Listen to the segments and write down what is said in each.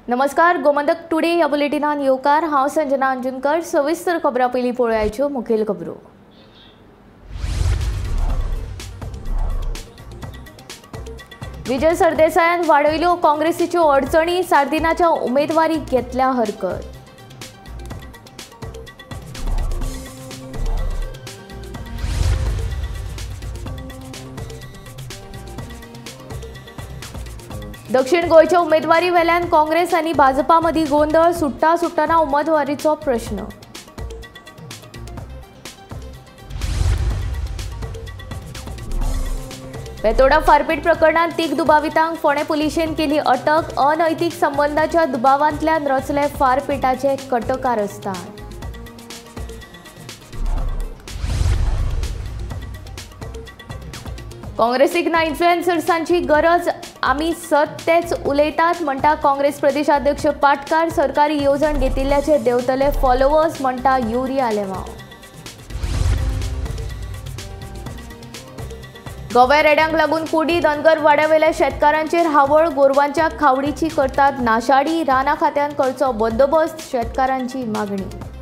नमस्कार, गोमंतक टुडे या बुलेटिनान येवकार। हांव संजना अंजुनकर। सविस्तर खबरां पयलीं पळोवयाच्यो मुखेल खबरो। विजय सरदेसायान वाडयल्यो काँग्रेसीच्यो अडचणी, सार्दिनाच्या उमेदवारीक घेतल्या हरकत। दक्षिण गोयच्या उमेदवारी वेल्यान काँग्रेस आनी भाजपा मदीं गोंधळ सुट्टना उमेदवारीचो प्रश्न। बेतोडा फारपेट प्रकरणात तीग दुबावितांक फोंडे पुलिशेन केली अटक। अनैतीक संबंधाच्या दुबावांतल्यान रचले फारपेटाचे कट कारस्थान। काँग्रेसीक ना इन्फ्लुएन्सर्सांची गरज, आमी सत्तेच उलयतात म्हणटा काँग्रेस प्रदेशाध्यक्ष पाटकार। सरकारी येवजण घेतिल्ल्याचे देंवतले फॉलोवर्स म्हणटा युरी आलेमांव। गवे रेड्यांक लागून कुडी धनगर वाड्यावेल्या शेतकारांचेर हावळ। गोरवांच्या खावडीची करतात नाशाडी। राना खात्यान करचो बंदोबस्त, शेतकारांची मागणी।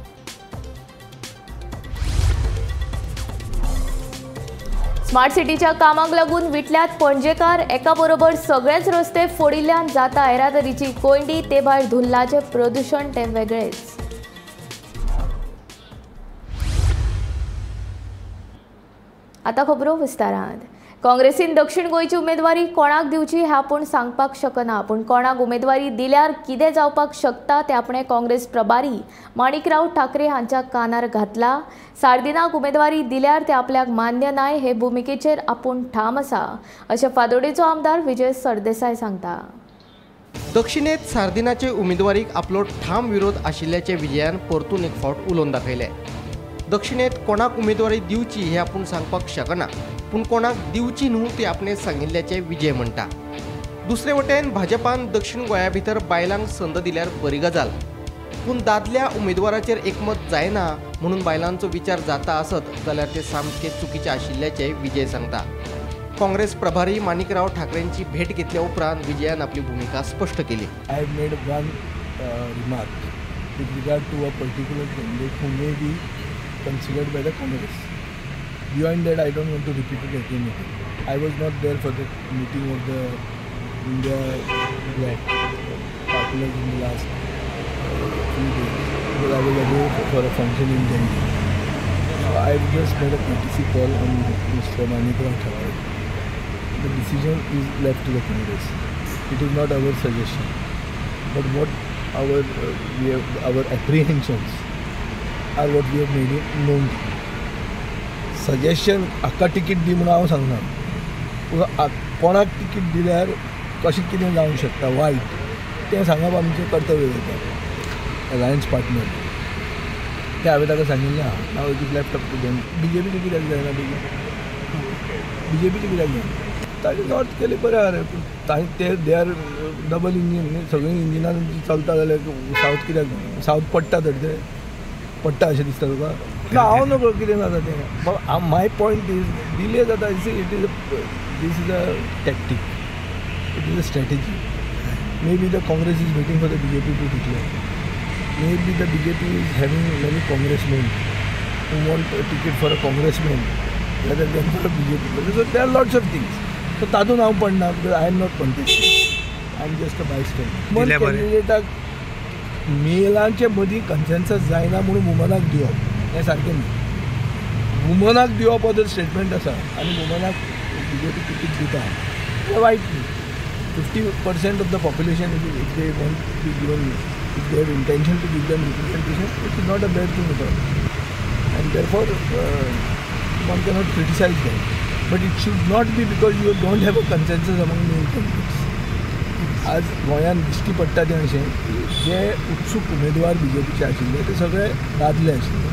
स्मार्ट सिटीच्या कामाक लागून विटल्यात पणजेकार। एका बरोबर सगळेच रस्ते फोडिल्ल्यान जाता येरादारीची कोंडी। ते भायर धुल्लाचे प्रदूषण ते वेगळेच। आता खबरो विस्तारांत। काँग्रेसीन दक्षिण गोंयची उमेदवारी कोणाक दिवची हें आपूण सांगपाक शकना, पूण कोणाक उमेदवारी दिल्यार कितें जावपाक शकता तें आपणे काँग्रेस प्रभारी माणिकराव ठाकरे हांच्या कानार घातला। सार्दिनाक उमेदवारी दिल्यार तें आपल्याक मान्य नाय हे भुमिकेचेर आपूण ठाम आसा, अशें फादोडेचो आमदार विजय सरदेसाय सांगता। दक्षिणेत सार्दिनाचे उमेदवारीक आपलो ठाम विरोध आशिल्ल्याचे विजयान परतून एक फावट उलोवन दाखयले। दक्षिणेत कोणाक उमेदवारी दिवची हे आपूण सांगपाक शकना, पूण कोणाक दिवची न्हू ते आपणे सांगिल्ल्याचे विजय म्हणटा। दुसरे वटेन भाजपान दक्षिण गोंया भितर बायलांक संद दिल्यार बरी गजाल, पूण दादल्या उमेदवाराचेर एकमत जायना म्हणून बायलांचो विचार जाता आसत जाल्यार ते सामके चुकीचे आशिल्ल्याचे विजय सांगता। काँग्रेस प्रभारी माणिकराव ठाकरेंची भेट घेतल्या उपरांत विजयान आपली भूमिका स्पश्ट केली। I have made one remark with regard to a particular candidate who may be considered by the Congress. Beyond that, I don't want to repeat it again. I was not there for the meeting of the India Black partners in the last few days because I was away for a function in Delhi. So I just made a courtesy call on Mr. Manikram Thakre. The decision is left to the Congress. It is not our suggestion, but what our apprehensions are what we have made it known. Suggestion akka ticket दी म्हणून हांव सांगना, कोणाक ticket दिल्यार कशें कितें जावंक शकता वायट तें सांगप आमचें कर्तव्य जाता अलायन्स पार्टनर। तें हांवें ताका सांगिल्लें आहा। Now it is left up to them. बीजेपीचें कित्याक जायना बीजेपीचें कित्याक जायना? ताणें नॉर्थ केलें बरें आहा रे, ताणें दे आर डबल इंजीन, सगळीं इंजिनान चलता जाल्यार सावथ कित्याक सावथ पडटा तर ते पडटा अशें दिसता तुका? हांव नकळो कितें जाता तें, but my point is delay जाता। This is a tactic, it is a strategy. Maybe the Congress is waiting for the BJP to declare, maybe the BJP is having many Congressman who want a ticket for a Congressman rather than for a BJP. So there are lots of things. So तातूंत हांव पडना, because I am not contesting, I am just a bystander. कॅन्डिडेटाक मेलांचे मदीं consensus जायना म्हणून वुमनाक दिवप हें सारकें न्ही। वुमनाक दिवप हो जर स्टेटमेंट आसा आनी वुमनाक बीजेपी टिकीट दिता हें वायट न्ही। 50% of the population if they want to be given, if they have intention to give them representation, it is not a bad thing at all, and therefore one cannot criticise them, but it should not be because you don't have a consensus among main candidates. आज गोंयान दिश्टी पडटा तें अशें जे उत्सूक उमेदवार बीजेपीचे आशिल्ले ते सगळे दादले आशिल्ले।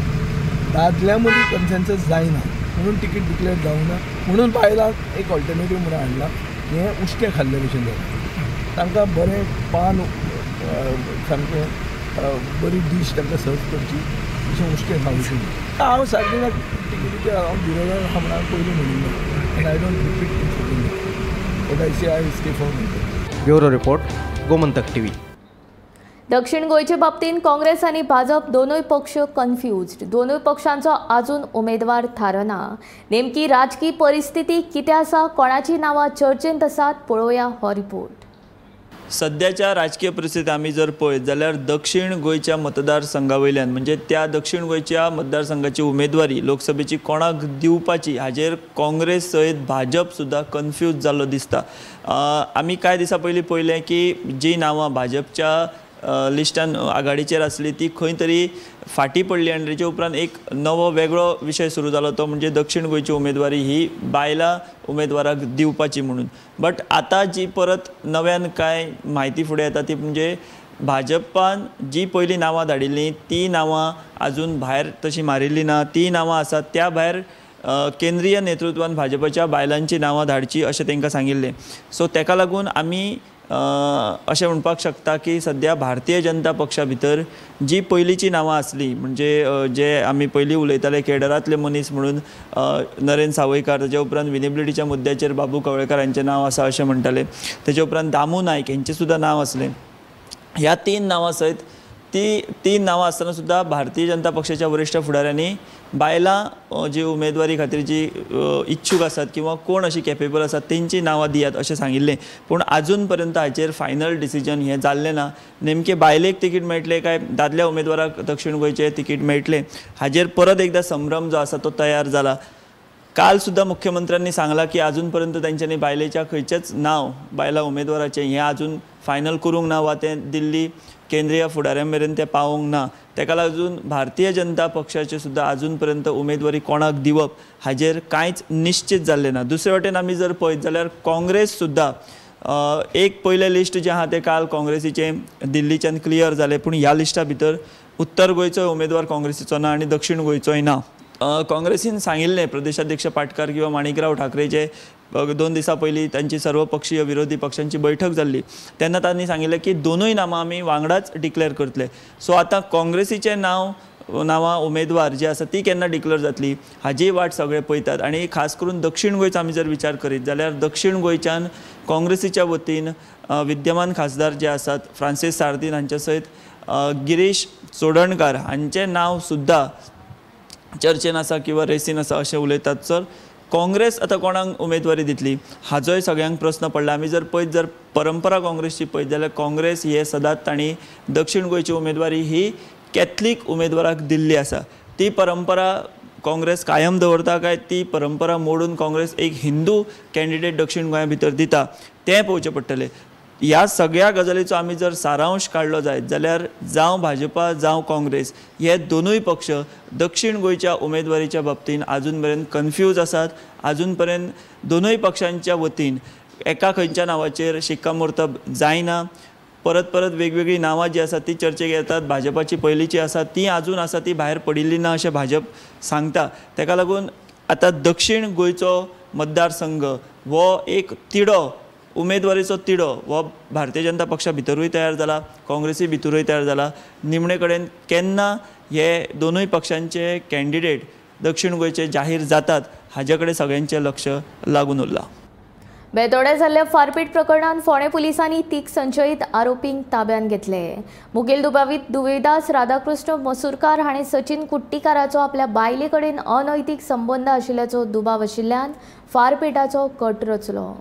दादल्या मदीं कन्सेन्सस जायना म्हणून टिकीट डिक्लेअर जावंक ना, म्हणून बायलांक एक ऑल्टरनेटीव म्हणून हाडला। हें उश्टें खाल्ले भशेन जाता, तांकां बरें पान सामकें बरी डीश तांकां सर्व करची अशें उश्टें खावचें न्ही। हांव सारकें टिकीटीचेर हांव विरोधान आसा म्हणून हांव पयलीं म्हणिल्लें, आनी I don't repeat but I say I stay for bureau report, Gomantak TV. दक्षिण गोंयचे बाबतींत काँग्रेस आनी भाजप दोनूय पक्ष कन्फ्युज्ड. दोनूय पक्षांचो आजून उमेदवार थारना. नेमकी राजकीय परिस्थिती कितें आसा, कोणाची नांवां चर्चेंत आसात, पळोवया हो रिपोर्ट. सध्याच्या राजकीय परिस्थिती आमी जर पळयत जाल्यार दक्षिण गोंयच्या मतदारसंघा वयल्यान म्हणजे त्या दक्षिण गोंयच्या मतदारसंघाची उमेदवारी लोकसभेची कोणाक दिवपाची हाजेर काँग्रेस सयत भाजप सुद्दां कन्फ्यूज जाल्लो दिसता. आमी कांय दिसा पयलीं पळयलें की जी नांवां भाजपच्या लिस्टान आघाडीचेर आसली ती खंय तरी फाटी पडली आनी तेचे उपरांत एक नवो वेगळो विशय सुरू जालो, तो म्हणजे दक्षिण गोंयची उमेदवारी ही बायलां उमेदवाराक दिवपाची म्हणून. बट आतां जी परत नव्यान कांय म्हायती फुडें येता ती म्हणजे भाजपान जी पयलीं नांवां धाडिल्लीं ती नांवां आजून भायर तशी मारिल्लीं ना. ती नांवां आसात त्या भायर केंद्रीय नेतृत्वान भाजपाच्या बायलांची नांवां धाडची अशें तांकां सांगिल्लें. सो ताका लागून आमी अशें म्हणपाक शकता की सद्या भारतीय जनता पक्षा भितर जी पयलींची नांवां आसलीं म्हणजे जे आमी पयलीं उलयताले केडरांतले मनीस म्हणून नरेन सावयकार, तेजे उपरांत विनेबिलिटीच्या मुद्द्याचेर बाबू कवळेकार हांचें नांव आसा अशें म्हणटाले, तेजे उपरांत दामू नायक हेंचें सुद्दां नांव आसलें. ह्या तीन नांवां सयत तीन नांवां आसतना सुद्दां भारतीय जनता पक्षाच्या वरिश्ठ फुडाऱ्यांनी बायलां जी उमेदवारी खातीर जी इच्छूक आसात किंवा कोण अशी कॅपेबल आसात तेंची नांवां दियात अशें सांगिल्लें. पूण आजून पर्यंत हाचेर फायनल डिसिजन हें जाल्लें ना. नेमकें बायलेक तिकीट मेळटलें काय दादल्या उमेदवाराक दक्षिण गोंयचें तिकीट मेळटलें हाचेर परत एकदां संभ्रम जो आसा तो तयार जाला. काल सुद्दां मुख्यमंत्र्यांनी सांगलां की आजून पर्यंत तांच्यांनी बायलेच्या खंयचेंच नांव बायला उमेदवाराचें हें आजून फायनल करूंक ना वा तें दिल्ली केंद्रीय फुडाऱ्यां मेरेन तें पावोवंक ना. ताका लागून भारतीय जनता पक्षाचें सुद्दां आजून पर्यंत उमेदवारी कोणाक दिवप हाचेर कांयच निश्चित जाल्लें ना. दुसरे वटेन आमी जर पळयत जाल्यार काँग्रेस सुद्दां एक पयलें लिस्ट जें आहा तें काल काँग्रेसीचें दिल्लीच्यान क्लियर जालें, पूण ह्या लिस्टा भितर उत्तर गोंयचो उमेदवार काँग्रेसीचो ना आनी दक्षिण गोंयचोय ना. काँग्रेसीन सांगिल्लें, प्रदेशाध्यक्ष पाटकार किंवा माणिकराव ठाकरेचे 2 दिसां पयलीं तांची सर्वपक्षीय विरोधी पक्षांची बैठक जाल्ली तेन्ना तांणी सांगिल्लें की दोनूय नांवां आमी वांगडाच डिक्लेअर करतले. सो आतां काँग्रेसीचें नांवां उमेदवार जी आसा ती केन्ना डिक्लेअर जातली हाजी वाट सगळे पळयतात. आनी खास करून दक्षिण गोंयचो आमी जर विचार करीत जाल्यार दक्षिण गोंयच्यान काँग्रेसीच्या वतीन विद्यमान खासदार जे आसात फ्रांसीस सार्दिन हांच्या सयत गिरीश चोडणकार हांचें नांव सुद्दां चर्चेन आसा किंवा रेसीन आसा अशें उलयतात. सर काँग्रेस आतां कोणाक उमेदवारी दितली हाजोय सगळ्यांक प्रस्न पडला. आमी जर पळयत जर परंपरा काँग्रेसची पळयत जाल्यार काँग्रेस हे सदांच तांणी दक्षिण गोंयची उमेदवारी ही कॅथलीक उमेदवाराक दिल्ली आसा. ती परंपरा काँग्रेस कायम दवरता काय ती परंपरा मोडून काँग्रेस एक हिंदू कॅन्डिडेट दक्षिण गोंया भितर दिता तें पळोवचें पडटलें. ह्या सगळ्या गजालीचो आमी जर सारांश काडलो जायत जाल्यार जावं भाजपा जावं काँग्रेस हे दोनूय पक्ष दक्षिण गोंयच्या उमेदवारीच्या बाबतींत आजून पर्यंत कन्फ्यूज आसात. आजून पर्यंत दोनूय पक्षांच्या वतीन एका खंयच्या नांवाचेर शिक्कामोर्तब जायना. परत वेगवेगळी नांवां जी आसात ती चर्चेक येतात. भाजपाची पयलींची आसा ती आजून आसा ती भायर पडिल्ली ना अशें भाजप सांगता. ताका लागून आतां दक्षिण गोंयचो मतदारसंघ हो एक तिडो उमेदवारीचो तिडो हो भारतीय जनता पक्षा भितरूय तयार जाला, काँग्रेसी भितरूय तयार जाला. निमणे कडेन केन्ना हे दोनूय पक्षांचे कॅन्डिडेट दक्षिण गोंयचे जाहीर जातात हाजे कडेन सगळ्यांचें लक्ष लागून उरलां. बेतोडे जाल्ल्या फारपेट प्रकरणात फोंडे पुलिसांनी तीग संशयीत आरोपींक ताब्यात घेतले. मुखेल दुबावीत दुवेदास राधाकृष्ण मसूरकार हाणें सचिन कुट्टीकाराचो आपल्या बायले कडेन अनैतीक संबंद आशिल्ल्याचो दुबाव आशिल्ल्यान फारपेटाचो कट रचलो.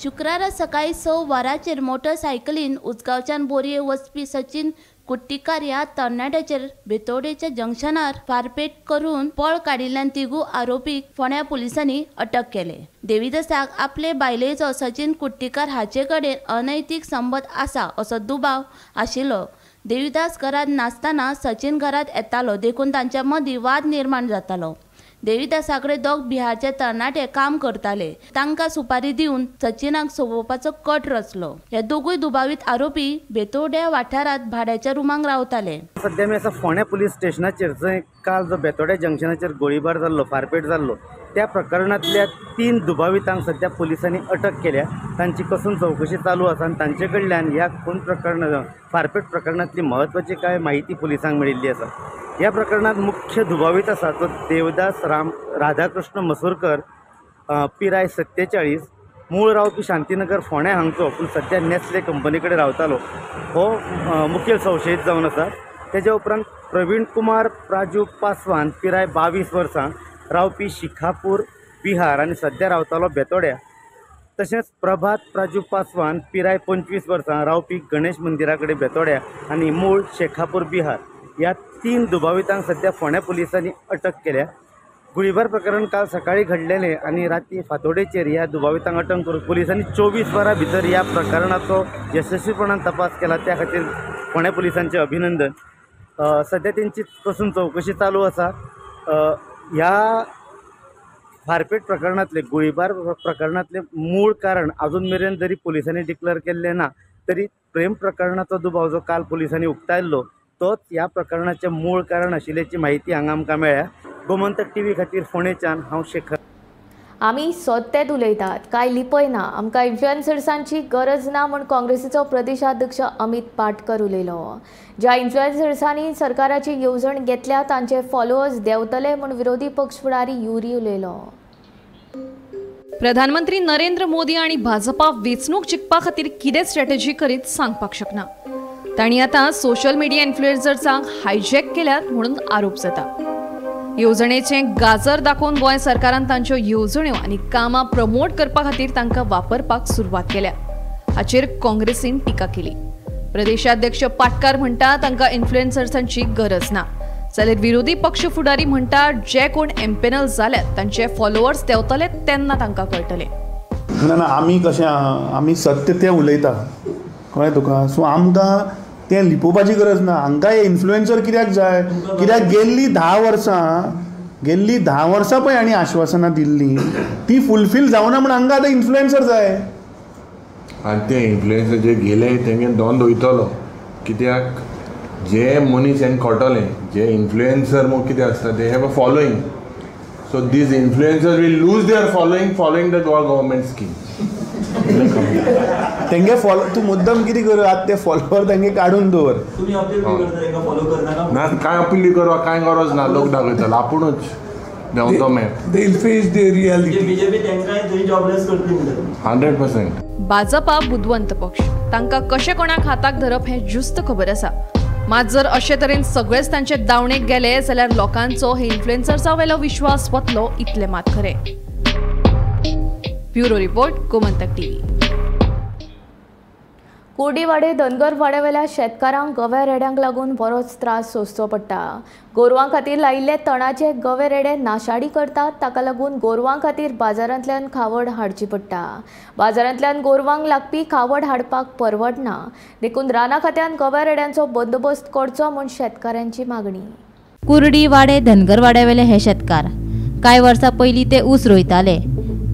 शुक्रारा सकाळी 6 वरांचेर मोटरसायकलीन उजगांवच्यान बोरये वचपी सचिन कुट्टीकार ह्या तरणाट्याचेर बेतोडेच्या जंक्शनार फारपेट करून पळ काडिल्ल्यान तिगू आरोपीक फोंड्या पुलिसांनी अटक केले. देविदासाक आपले बायलेचो सचिन कुट्टीकार हाचे कडेन अनैतीक संबंद आसा असो दुबाव आशिल्लो. देविदास घरात नासतना सचिन घरात येतालो देखून तांच्या मदीं वाद निर्माण जातालो. देविदासा कडेन दोग बिहारचे तरणाटे काम करताले. तांकां सुपारी दिवन सचिनाक सोबोवपाचो कट रचलो. हे दोगूय दुबावीत आरोपी बेतोड्या वाठारांत भाड्याच्या रुमांक रावताले. सध्या मी आसा फोंड्या पुलीस स्टेशनाचेर जंय काल जो बेतोड्या जंक्शनाचेर गोळीबार जाल्लो, फारपेट जाल्लो त्या प्रकरणातल्या 3 दुबावितांक सध्या पुलिसांनी अटक केल्या. तांची कसून चौकशी चालू आसा आनी तांचे कडल्यान ह्या खून प्रकरण फारपेट प्रकरणातली महत्वाची कांय माहिती पुलिसांक मेळिल्ली आसा. ह्या प्रकरणात मुख्य दुबावीत आसा तो देवदास राधाकृष्ण मसूरकर, पिराय 47, मूळ रावपी शांतीनगर फोंड्या हांगचो पूण सध्या नेस्ले कंपनी कडेन रावतालो हो मुखेल संशयीत जावन आसा। तेजे उपरांत प्रवीण कुमार प्राजू पासवान पिराय 22 वर्सां रावपी शिखापूर बिहार आनी सध्या रावतालो बेतोड्या। तशेंच प्रभात प्राजू पासवान पिराय 25 वर्सां रावपी गणेश मंदिरा कडेन बेतोड्या आनी मूळ शेखापूर बिहार ह्या 3 दुबावितांक सध्या फोंड्या पुलिसांनी अटक केल्या। गुळीबार प्रकरण काल सकाळी घडलेले आनी राती फातोडेचेर ह्या दुबावितांक अटक करून पुलिसांनी 24 वरां भितर ह्या प्रकरणाचो यशस्वीपणान तपास केला, त्या खातीर फोंड्या पुलिसांचे अभिनंदन। सध्या तेंची कसून चौकशी चालू आसा। ह्या फारपेट प्रकरणातले गोळीबार प्रकरणातले मूळ कारण अजून मेरेन जरी पुलिसांनी डिक्लेअर केल्ले ना तरी प्रेम प्रकरणाचो दुबाव जो काल पुलिसांनी उक्तायल्लो तोच ह्या प्रकरणाचे मूळ कारण आशिल्ल्याची माहिती हांगा आमकां मेळ्ळ्या। गोमंतक टीव्ही खातीर फोंडेच्यान हांव शेखर। आमी सत्तेत उलयतात, काय लिपयना, आमकां इन्फ्लुएन्सर्सांची गरज ना म्हूण काँग्रेसीचो प्रदेशाध्यक्ष अमित पाटकर उलयलो। ज्या इन्फ्लुएन्सर्सांनी सरकाराची येवजण घेतल्या तांचे फॉलोअर्स देंवतले म्हूण विरोधी पक्ष फुडारी युरी उलयलो। प्रधानमंत्री नरेंद्र मोदी आणि भाजपा वेंचणूक जिखपा खातीर कितें स्ट्रॅटेजी करीत सांगपाक शकना। तांणी आतां सोशल मिडिया इन्फ्लुएन्सर्सांक हायजॅक केल्यात म्हणून आरोप जाता। येवजणेचें गाजर दाखोवन गोंय सरकारान तांच्यो येवजण्यो आनी कामां प्रमोट करपा खातीर तांकां वापरपाक सुरवात केल्या, हाचेर काँग्रेसीन टिका केली। प्रदेशाध्यक्ष पाटकार म्हणटा तांकां इन्फ्लुएन्सर्सांची गरज ना, जाल्यार विरोधी पक्ष फुडारी म्हणटा जे कोण एम्पेनल जाल्यात तांचे फॉलोअर्स देंवतले तेन्ना तांकां कळटले। ना आमी कशें आमी सत्य तें उलयता, कळ्ळें तुका। सो आमकां तें लिपोवपाची गरज ना। हांकां हे इन्फ्लुएन्सर कित्याक जाय? कित्याक गेल्ली 10 वर्सां पळय हांणी आश्वासनां दिल्लीं ती फुलफील जावना म्हण हांकां आतां इन्फ्लुएन्सर जाय। आनी ते इन्फ्लुएन्सर जे गेले तेंगे दोन वयतलो, कित्याक जे मनीस हें कळटलें जे इन्फ्लुएन्सर मग कितें आसता ते have a following, so these influencer will lose their following the government scheme. तेंगे फॉलो तूं मुद्दम कितें कर, आतां ते फॉलोवर तेंगे काडून दवर। ना काय अपील करवा कांय गरज ना, लोक दाखयतलो आपुणूच देंवतो मॅप। 100%। भाजपा बुदवंत पक्ष, तांकां कशें कोणाक हाताक धरप हें ज्युस्त खबर आसा। मात जर अशे तरेन सगळेच तांचे दावणेक गेले जाल्यार लोकांचो हे इन्फ्लुएन्सर्सा वेलो विश्वास वतलो इतलें मात खरें। Bureau report, Gomantak TV. Kurdiwade धनगर वाड्यावेल्या शेतकारांक गवे रेड्यांक लागून बरोच त्रास सोंसचो पडटा। गोरवां खातीर लायिल्ले तणाचे गवे रेडे नाशाडी करतात, ताका लागून गोरवां खातीर बाजारांतल्यान खावड हाडची पडटा। बाजारांतल्यान गोरवांक लागपी खावड हाडपाक परवडना, देखून राना खात्यान गवे रेड्यांचो बंदोबस्त करचो म्हूण शेतकाऱ्यांची मागणी। कुर्डी वाडे धनगर वाड्यावेले हे शेतकार कांय वर्सां पयलीं ते ऊस रोयताले,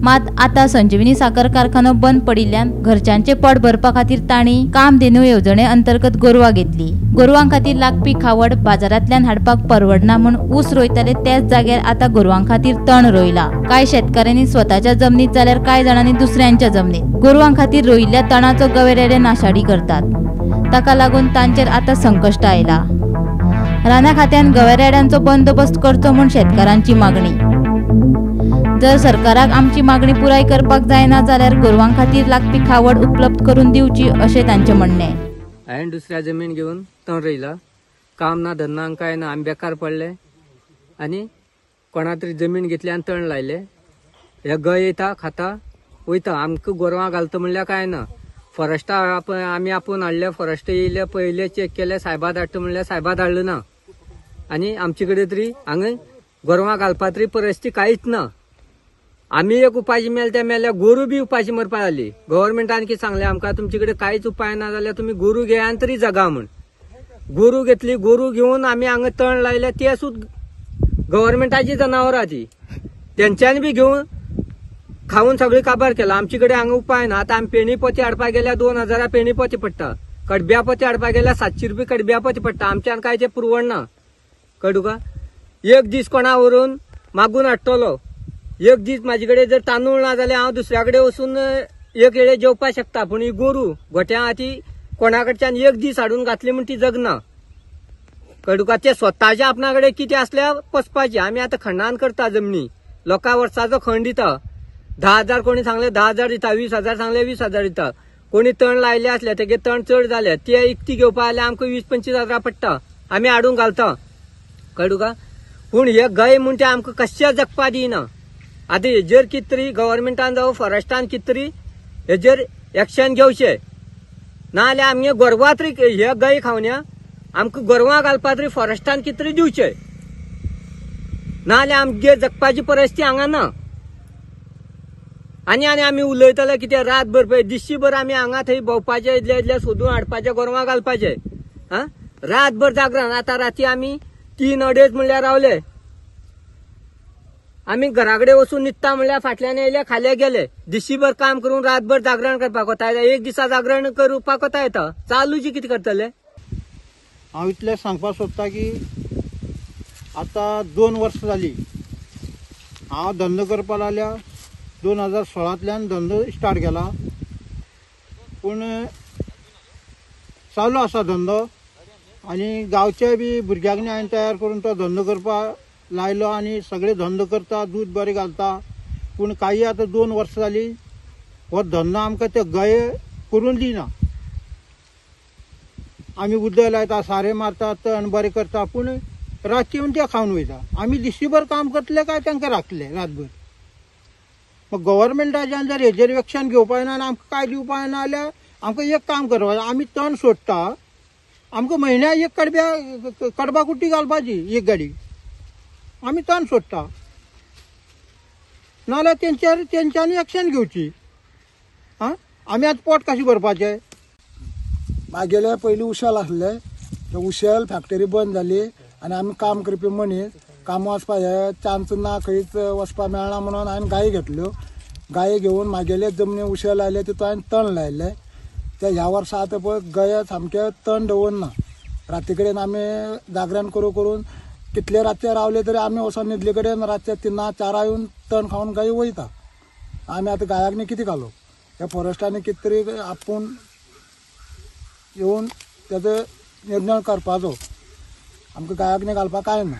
मात आतां संजीवनी साखर कारखानो बंद पडिल्ल्यान घरच्यांचे पोट भरपा खातीर तांणी कामधेनू येवजणे अंतर्गत गोरवां घेतली। गोरवां खातीर लागपी खावड बाजारांतल्यान हाडपाक परवडना म्हूण ऊस रोयताले त्याच जाग्यार आतां गोरवां खातीर तण रोयला। कांय शेतकऱ्यांनी स्वताच्या जमनीत जाल्यार कांय जाणांनी दुसऱ्यांच्या जमनीत गोरवां खातीर रोयिल्ल्या तणाचो गवे रेडे नाशाडी करतात, ताका लागून तांचेर आतां संकश्ट आयला। राना खात्यान गवे रेड्यांचो बंदोबस्त करचो म्हूण शेतकारांची मागणी। जर सरकाराक आमची मागणी पुराय करपाक जायना जाल्यार गोरवां खातीर लागपी खावड उपलब्ध करून दिवची अशें तांचें म्हणणें। हांवें दुसऱ्या जमीन घेवन तण रोयला, काम ना धंदा कांय ना, आमी बेकार पडले आनी कोणा तरी जमीन घेतली आनी तण लायले। हे गय येता खाता वयता, आमकां गोरवां घालता म्हणल्यार कांय ना। फॉरेस्टा आमी आपूण हाडले, फॉरेस्ट येयले, पयले चेक केले, सायबा धाडटा म्हणल्यार सायबा धाडलो ना। आनी आमचे कडेन तरी हांगा गोरवां घालपा तरी परिस्थिती कांयच ना। आमी एक उपाय मेळ्ळे ते मेळ्ळे, गोरू बी उपाशी मरपा जाली। गव्हर्मेंटान कितें सांगलें आमकां, तुमचे कडेन कांयच उपाय ना जाल्यार तुमी गोरू घेयात तरी जगा म्हूण। गोरू घेतली, गोरू घेवन आमी हांगा तण लायले, ते सुद्दां गव्हर्मेंटाची जनावरां ती, तेंच्यांनी बी घेवन खावन सगळी काबार केला। आमचे कडेन हांगा उपाय ना। आतां आमी पेणी पोती हाडपाक गेल्यार 2000 पेणी पोती पडटा, कडब्या पोती हाडपाक गेल्यार 700 रुपया कडब्या पोती पडटा। आमच्यान कांय ते पुरवडना, कळ्ळें तुका। एक दीस कोणा व्हरून मागून हाडटलो, एक दीस म्हाजे कडेन जर तांदूळ ना जाल्यार हांव दुसऱ्या कडेन वचून एक वेळे जेवपाक शकता, पूण ही गोरू गोठ्या ती कोणा कडच्यान एक दीस हाडून घातली म्हूण ती जगना, कळ्ळें तुका। ते स्वताच्या आपणा कडेन कितें आसल्यार पसपाचें। आमी आतां खंडान करता जमनी, लोकां वर्साचो खंड दिता, 10,000 कोणी सांगले 10,000 दिता, 20,000 सांगले 20,000 दिता. कोणी तण लायले असले तेगे तण चड जाले ते इकती घेवपा आले आमकां 20-25,000 पडटा. आमी हाडून घालता कळ्ळें का. पूण हे गाय म्हण ते आमकां कशें जगपा दिना. आतां हेजेर कितें तरी गव्हर्मेंटान जावं फॉरेस्टान कितें तरी हेजेर एक्शन घेवचें. नाजाल्यार आमगे गोरवां तरी हे गाय खावन्या आमकां गोरवां घालपा तरी फॉरेस्टान कितें तरी दिवचें. नाजाल्यार आमगे जगपाची परिस्थिती हांगा ना. आनी आमी उलयतले कितें रातभर पळय दिसभर आमी हांगा थंय भोंवपाचें इतले सोदून हाडपाचें गोरवां घालपाचें. रातभर जागरण. आतां राती आमी 3-2:30 म्हणल्यार रावले. आमी घरा कडेन वचून न्हिदता म्हणल्यार फाटल्यान येयले खाले गेले. दिसभर काम करून रातभर जागरण करपाक वता. एक दिसा जागरण करपाक वता येता चालूची कितें करतले. हांव इतलें सांगपाक सोदतां की आतां 2 वर्सां जालीं हांव धंदो करपाक लागल्या. 2016तल्यान धंदो स्टार्ट केला. पूण चालू आसा धंदो आनी गांवच्या बी भुरग्यांनी हांवें तयार करून तो धंदो करपाक लायलो आनी सगळे धंदो करता, दूध बरें घालता. पूण काही आतां 2 वर्सां जालीं हो धंदो आमकां ते गये करून दिना. आमी उदक लायता, सारें मारता, तण बरें करता, पूण रातची येवन ते खावन वयता. आमी दिसभर काम करतले काय तांकां राखतले रातभर. मग गव्हर्मेंटाच्यान जर हेजेर एक्शन घेवपा येना आनी आमकां काय दिवपा येना जाल्यार आमकां एक काम करपाचें. आमी तण सोडटा, आमकां म्हयन्याक एक कडबा कुट्टी घालपाची एक गाडी. आमी तण सोडटा नाजाल्यार तेंच्यांनी एक्शन घेवची. आमी आतां पोट कशें भरपाचें. म्हागेले पयलीं उशेल आसले ते उशेल फॅक्टरी बंद जाली आनी आमी काम करपी मनीस काम वचपा जाय चान्स ना खंयच वचपा मेळना म्हणून हांवें गायी घेतल्यो. गायी घेवन म्हागेले जमनी उशेल लायले तितून हांवें तण लायले. ते ह्या वर्सा आतां पळय गये सामके तण दवरना. राती कडेन आमी जागरण करून कितले रातचे रावले तरी आमी वचोन न्हिदले कडेन रातचे 3-4 येवन तण खावन गायी वयता. आमी आतां गायाक न्ही कितें घालूं. ह्या फॉरेस्टांनी कितें तरी आपूण येवन तेजो निर्णय करपाचो. आमकां गायाक न्ही घालपाक कांय ना.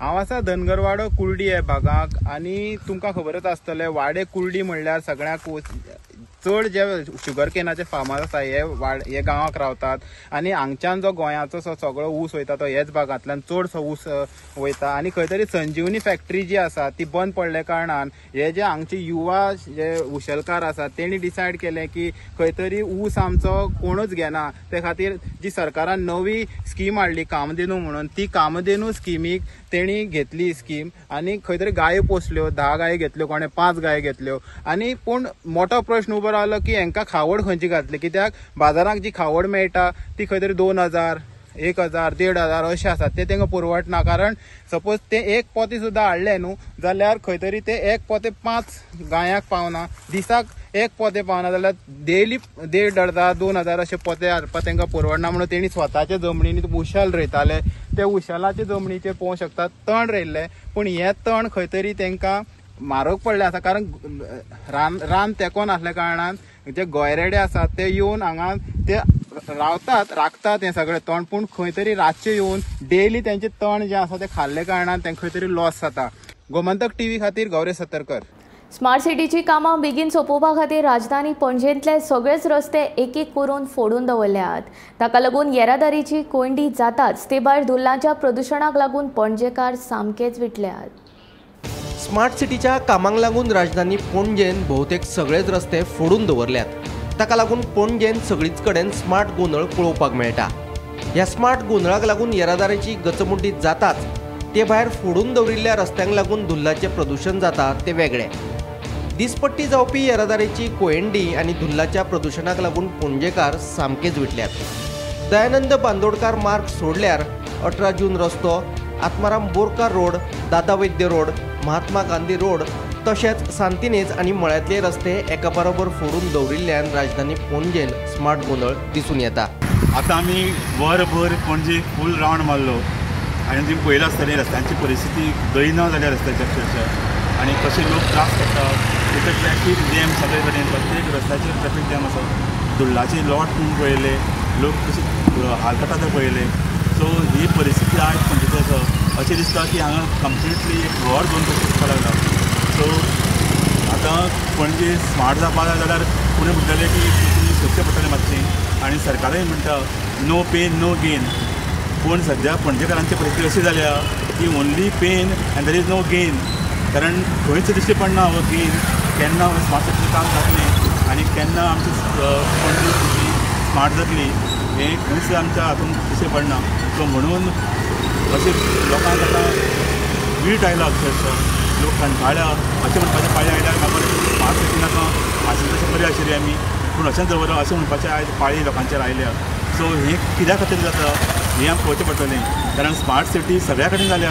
हांव आसा धनगरवाडो कुर्डी ह्या भागाक आनी तुमकां खबरच आसतलें वाडे कुर्डी म्हणल्यार सगळ्याक चड जे शुगर केनाचे फार्मर आसा हे गांवांक रावतात आनी हांगच्यान जो गोंयाचो सगळो ऊस वयता तो हेच भागांतल्यान चडसो ऊस वयता. आनी खंय तरी संजीवनी फॅक्टरी जी आसा ती बंद पडले कारणान हे जे हांगचे युवा जे उशेलकार आसात तेणी डिसायड केले की खंय तरी ऊस आमचो कोणूच घेना. ते खातीर जी सरकारान नवी स्कीम हाडली कामधेनू म्हणून ती कामधेनू स्किमीक तेणी घेतली स्कीम आनी खंय तरी गायो पोसल्यो. 10 गायो घेतल्यो, कोणे 5 गायो घेतल्यो. आनी पूण मोठो प्रश्न उबो रावलो की हांकां खावड खंयची घातली. कित्याक बाजाराक जी खावड मेळटा ती खंय तरी 2,000, 1,000, 1,500 अशें आसात. ते तांकां परवडना. कारण सपोज ते एक पोते सुद्दां हाडले न्हू जाल्यार खंय तरी ते एक पोते 5 गायांक पावना. दिसाक एक पोते पावना जाल्यार डेली 1,500, 2,000 अशे पोते हाडपाक तांकां परवडना. म्हणून तेणी स्वताच्या जमनीनी उशेल रोयताले. ते उशेलाच्या जमनीचेर पळोवंक शकतात तण रोयल्ले. पूण हे तण खंय तरी तांकां म्हारग पडले आसा. कारण रान तेकोन आसल्या कारणान जे गोयरेडे आसात ते येवन हांगा ते राखतात हे सगळे तण. पूण खंय तरी रातचे येवन डेली तेंचे तण जे आसा ते खाल्ले कारणान तांकां खंय तरी लॉस जाता. गोमंतक टीव्ही खातीर गौरेश सतरकर. स्मार्ट सिटीची कामां बेगीन सोंपोवपा खातीर राजधानी पणजेंतले सगळेच रस्ते एक करून फोडून दवरल्यात. ताका लागून येरादारीची कोंडी जाताच ते भायर धुल्लांच्या प्रदुशणाक लागून पणजेकार सामकेच विटल्यात. स्मार्ट सिटीच्या कामांक लागून राजधानी पणजेन भोवतेक सगळेच रस्ते फोडून दवरल्यात. ताका लागून पणजेन सगळीच कडेन स्मार्ट गोंधळ पळोवपाक मेळटा. ह्या स्मार्ट गोंधळाक लागून येरादारीची गचमुड्डी जाताच ते भायर फोडून दवरिल्ल्या रस्त्यांक लागून धुल्लाचें प्रदूषण जाता ते वेगळे. दिसपट्टी जावपी येरादारीची कोयंडी आनी धुल्लाच्या प्रदूषणाक लागून पणजेकार सामकेच विटल्यात. दयानंद बांदोडकार मार्ग सोडल्यार 18 जून रस्तो, Atmaram Borkar road, Dada Vaidya road, Mahatma Gandhi road तशेंच सांतिनेज आनी मळ्यांतले रस्ते एका बरोबर फोडून दवरिल्ल्यान राजधानी पणजेन स्मार्ट गोंधळ दिसून येता. आतां आमी वरभर पणजे फूल रावंड मारलो आनी तुमी पळयलां आसतलें रस्त्यांची परिस्थिती दयना जाल्या रस्त्याची अक्षरशः आनी कशे लोक त्रास करतात. तिथे ट्रॅफीक जॅम सगळे कडेन प्रत्येक रस्त्याचेर ट्रॅफीक जॅम आसा. धुल्लाचे लॉट तुमी पळयले, लोक कशे हालता ते पळयले. सो ही परिस्थिती आयज पणजेची आसा. अशें दिसता की हांगा कंप्लिटली एक वॉर झोन कसो दिसपाक लागला. सो आतां पणजे स्मार्ट जावपा जाल्यार पुणे म्हणटले की तुमी सोदचें पडटलें मातशें आनी सरकारूय म्हणटा नो पेन नो गेन. पूण सद्या पणजेकारांची परिस्थिती अशी जाल्या की only pain and there is no gain. कारण खंयच दिश्टी पडना हो गेन केन्ना स्मार्ट सिटीचें काम जातलें आनी केन्ना आमची पणजे सिटी स्मार्ट जातली हें खंयच आमच्या हातून दिश्टी पडना. सो म्हणून अशें लोकांक आतां वीट आयला अक्षरशः. लोक कंटाळ्या अशें म्हणपाचें पाळी आयल्यार म्हाका स्मार्ट सिटी नाका आशिल्लें तशें बरें आशिल्लें आमी पूण अशेंच दवरप अशें म्हणपाचें आयज पाळी लोकांचेर आयल्या. सो हें कित्या खातीर जाता हें आमकां पळोवचें पडटलें. कारण स्मार्ट सिटी सगळ्या कडेन जाल्या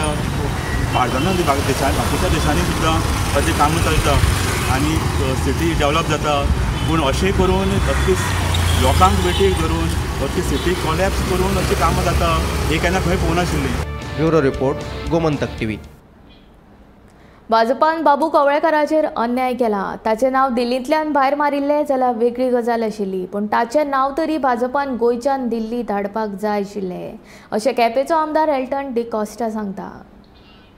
भारतांत बाकीच्या देशांनी सुद्दां ताचें कामां चलता आनी सिटी डेवलप जाता. पूण अशें करून अख्खी लोकांक वेटीक धरून अख्खी सिटी कॉलॅप्स करून अशीं कामां जाता हें केन्ना खंय पळोवनाशिल्लीं. Bureau report Gomantak TV. भाजपान बाबू कवळेकाराचेर अन्याय केला. ताचें नांव दिल्लींतल्यान भायर मारिल्लें जाल्यार वेगळी गजाल आशिल्ली पूण ताचें नांव तरी भाजपान गोंयच्यान दिल्ली धाडपाक जाय आशिल्लें अशें केपेंचो आमदार एल्टन डिकॉस्टा सांगता.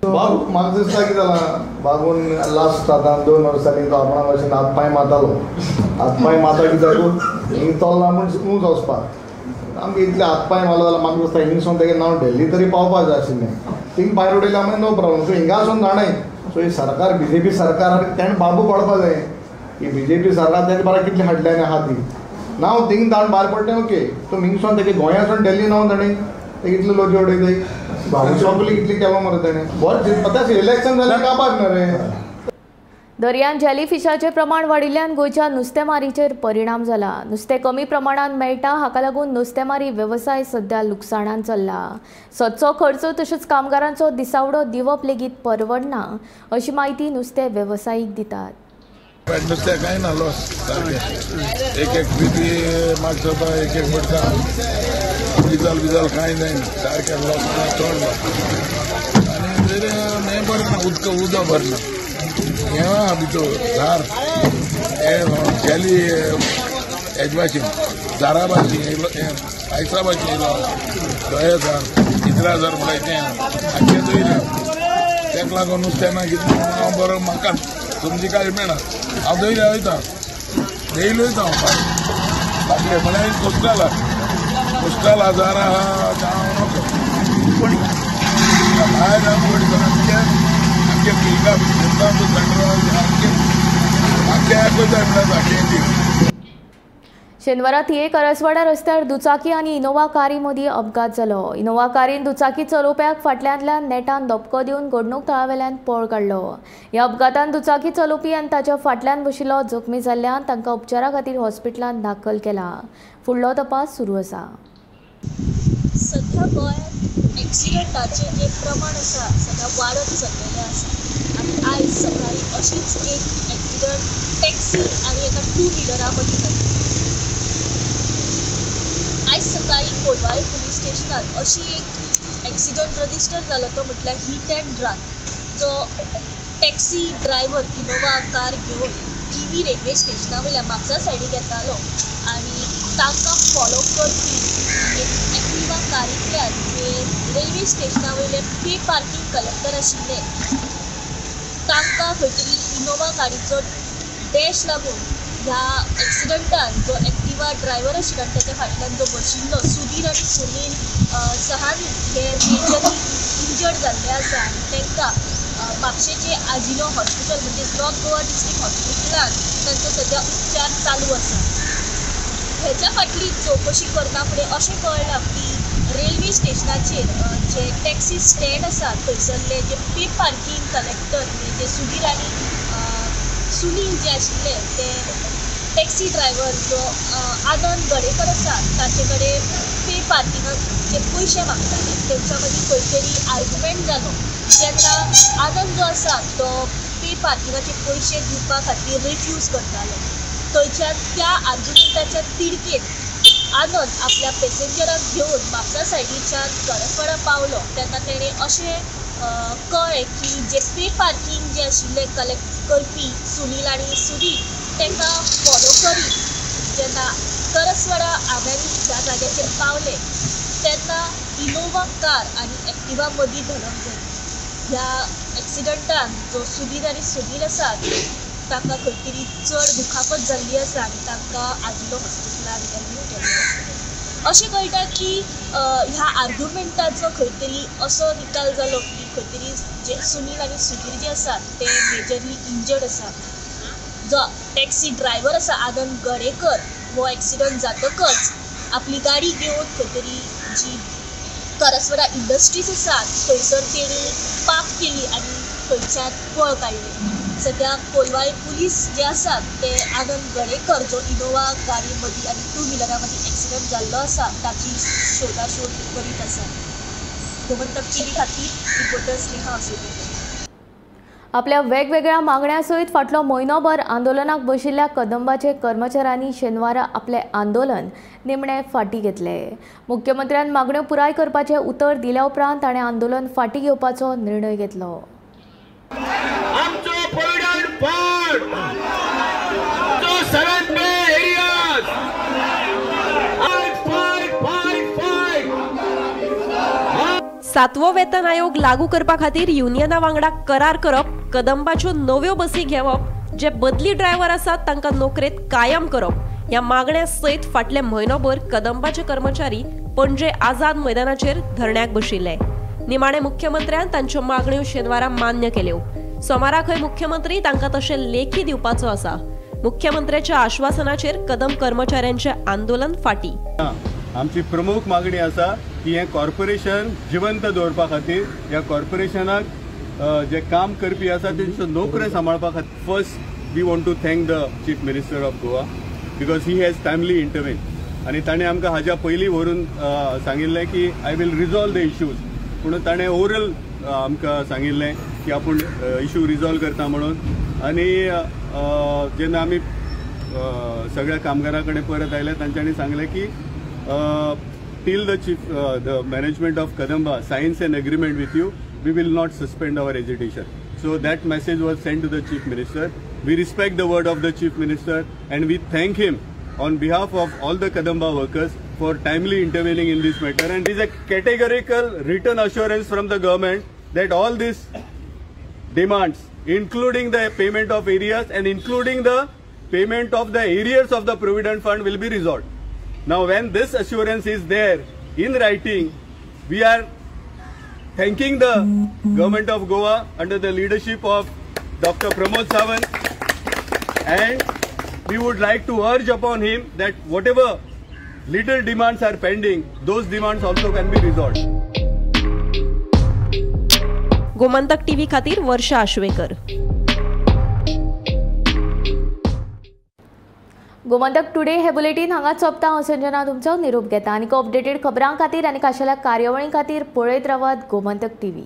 म्हाका दिसता कितें जालां बाबून लास्ट आतां 2 वर्सांनी तो आपणा भशेन हातपांय मातालो. हातपांय माता कित्याक हिंग चलना म्हूण उंच वचपाक आमकां इतले हातपांय मारलो जाल्यार म्हाका दिसता हिंगसून तेगे नांव दिल्ली तरी पावपाक जाय आशिल्लें. थिंग भायर उडयल्यार मागीर नो प्रॉब्लम. सो हिंगासून धाडय. सो ही सरकार BJP सरकार तेणें बाबू पडपा जाय की BJP सरकार तेणे बारा कितले हाडले आनी आहा ती नांव थिंग धाडून भायर पडलें ओके. तो हिंगसून तेगे गोंयासून दिल्ली नांव ताणें ते कितले लोक उडयताय बाबू शॉपली कितली केलो मरे ताणें बरें आतां इलेक्शन जाल्यार काबार न्हू रे. दर्यांत जेलीफिशाचें प्रमाण वाडिल्ल्यान गोंयच्या नुस्तेमारीचेर परिणाम जाला. नुस्तें कमी प्रमाणांत मेळटा हाका लागून नुस्तेमारी वेवसाय सध्या लुकसाणांत चल्ला. सदचो खर्च तशेंच कामगारांचो दिसावडो दिवप लेगीत परवडना अशी माहिती नुस्तें वेवसायीक दितात. नुस्तें कांय ना लॉस सारकें एक ट्रिपी मागचो एक पडटा डिजल कांय जायना सारकें लॉस चड आनी हें भरना उदक भरना हें भितर झार हें जेली हेजे भाशेन झारा भाशेन आयसा भाशेन येयलो 10,000 11,000 म्हणल्यार तें आख्खें दवयलें तेका लागून नुस्तें ना कितें हांव बरो म्हाका तुमची कांय मेळना हांव दवयल्या वयता डेली वयता हांव बाकी म्हळ्यार कोस्टल हजार आहा जावं नको पूण भायर आमचे पिलका शेनवारा थिये करसवाडा रस्त्यार दुचाकी आनी इनोवा कारी मदीं अपघात जालो. इनोवा कारीन दुचाकी चलोवप्याक फाटल्यांतल्यान नेटान धपको दिवन घडणूक थळावेल्यान पळ काडलो. ह्या अपघातांत दुचाकी चलोवपी आनी ताच्या फाटल्यान बशिल्लो जखमी जाल्ल्यान तांकां उपचारा खातीर हॉस्पिटलांत दाखल केला. फुडलो तपास सुरू आसा. सध्या गोंयांत एक्सिडंटाचे जे प्रमाण आसा सध्या वाडत चल्लेलें आसा आनी आयज सकाळी अशीच एक एक्सिडंट टॅक्सी आनी एका 2 व्हिलरा मदीं जाली. आयज सकाळी कोलवाळे पुलीस स्टेशनात अशी एक एक्सिडंट रजिस्टर जालो तो म्हटल्यार हीट एंड रन. जो टॅक्सी ड्रायव्हर इनोवा कार घेवन TV रेल्वे स्टेशना वयल्यान म्हापसा सायडीक येतालो आनी तांकां फॉलो करपी एक एक्टिवा कारींतल्यान जे रेल्वे स्टेशना वयले पे पार्किंग कलेक्टर आशिल्ले तांकां खंय तरी इनोवा गाडीचो डॅश लागून ह्या एक्सिडंटान जो एक्टिवा ड्रायव्हर आशिल्लो ताच्या फाटल्यान जो बशिल्लो सुधीर आनी सुनील सहानी हे मेजरली इंजर्ड जाल्ले आसा आनी तांकां म्हापशेचे आजिलो हॉस्पिटल म्हणजे नॉर्थ गोवा डिस्ट्रिक्ट हॉस्पिटलान तांचो सध्या उपचार चालू आसा. हेच्या फाटली चवकशी करता फुडें अशें कळ्ळां की रेल्वे स्टेशनाचेर जे टॅक्सी स्टँड आसा थंयसरले जे पे पार्किंग कलेक्टर म्हणजे जे सुधीर आनी सुनील जे आशिल्ले ते टॅक्सी ड्रायव्हर जो आनंद गडेकर आसा ताचे कडेन पे पार्किंगाक जे पयशे मागताले तेंच्या मदीं खंय तरी आर्ग्युमेंट जालो जेन्ना आनंद जो आसा तो पे पार्किंगाचे पयशे दिवपा खातीर रिफ्यूज करतालो. थंयच्यान त्या आर्ग्युमेंटाच्या तिडकेन आनंद आपल्या पॅसेंजराक घेवन म्हापसा सायडीच्यान करसवाडा पावलो तेन्ना तेणें अशें कळ्ळें की जे पे पार्किंग जे आशिल्ले कलेक्ट करपी सुनील आनी सुधीर तांकां फॉलो करीत जेन्ना करसवाडा आव्यानी ह्या जाग्याचेर पावले तेन्ना इनोवा कार आनी एक्टिवा मदीं धडक जाली. ह्या एक्सिडंटान जो सुधीर आनी सुनील आसात तांकां खंय तरी चड दुखापत जाल्ली आसा आनी तांकां आजिलो हॉस्पिटलांत एडमीट केल्ले अशें कळटा की ह्या आर्ग्युमेंटाचो खंय तरी असो निकाल जालो की खंय तरी जे सुनील आनी सुधीर जे आसात ते मेजरली इंजर्ड आसात। जो टॅक्सी ड्रायव्हर आसा आनंद गडेकर हो एक्सिडंट जातकच आपली गाडी घेवन खंय तरी जी करसवाडा इंडस्ट्रीज आसात थंयसर तेणी पार्क केली आनी थंयच्यान पळ काडली। सद्या कोलवाळे पुलीस जे आसात ते आनंद गडेकर जो इनोवा गाडी मदीं आनी टू व्हिलरा मदीं एक्सिडंट जाल्लो आसा ताची शोधाशोध करीत आसात। गोमंतक टीव्ही खातीर रिपोर्टर स्नेहा असोदे। आपल्या वेगवेगळ्या मागण्यां सयत फाटलो म्हयनोभर आंदोलनाक बशिल्ल्या कदंबाचे कर्मचाऱ्यांनी शेनवारा आपले आंदोलन निमणे फाटी घेतले। मुख्यमंत्र्यान मागण्यो पुराय करपाचे उतर दिल्या उपरांत ताणें आंदोलन फाटी घेवपाचो निर्णय घेतलो। सातवो वेतन आयोग लागू करपा खातीर युनियना वांगडा करार करप, कदंबाच्यो नव्यो बसी घेवप, जे बदली ड्रायव्हर आसात तांकां नोकरेंत कायम करप ह्या मागण्या सयत फाटले म्हयनोभर कदंबाचे कर्मचारी पणजे आझाद मैदानाचेर धरण्याक बशिल्ले। निमाणे मुख्यमंत्र्यान तांच्यो मागण्यो शेनवारा मान्य केल्यो। सोमारा खंय मुख्यमंत्री तांकां तशें लेखी दिवपाचो आसा। मुख्यमंत्र्याच्या आश्वासनाचेर कदंब कर्मचाऱ्यांचे आंदोलन फाटी। आमची प्रमुख मागणी आसा की हे कॉर्पोरेशन जिवंत दवरपा खातीर ह्या कॉर्पोरेशनाक जे काम करपी आसा तेंच्यो नोकऱ्यो सांबाळपा खातीर first we want to thank the chief minister of Goa because he has timely intervene आनी ताणें आमकां हाज्या पयलीं व्हरून सांगिल्लें की I will resolve the issues पूण ताणें ओरल आमकां सांगिल्लें की आपूण इश्यू रिजॉल्व करता म्हणून आनी जेन्ना आमी सगळ्या कामगारां कडेन परत आयले तांच्यांनी सांगलें की till the management of Kadamba signs an agreement with you, we will not suspend our agitation. So that message was sent to the Chief Minister. We respect the word of the Chief Minister and we thank him on behalf of all the Kadamba workers for timely intervening in this matter. And it is a categorical written assurance from the government that all these demands, including the payment of arrears and including the payment of the arrears of the Provident Fund, will be resolved. Now, when this assurance is there in writing, we are thanking the government of Goa under the leadership of Dr. Pramod Sawant, and we would like to urge upon him that whatever little demands are pending, those demands also can be resolved. Gomantak TV खातीर वर्षा आश्वेकर। Gomantak today हे bulletin हांगाच सोंपता। हांव संजना तुमचो निरोप घेता आनी updated खबरां खातीर आनी खाशेल्या कार्यावळीं खातीर पळयत रावात गोमंतक टीव्ही।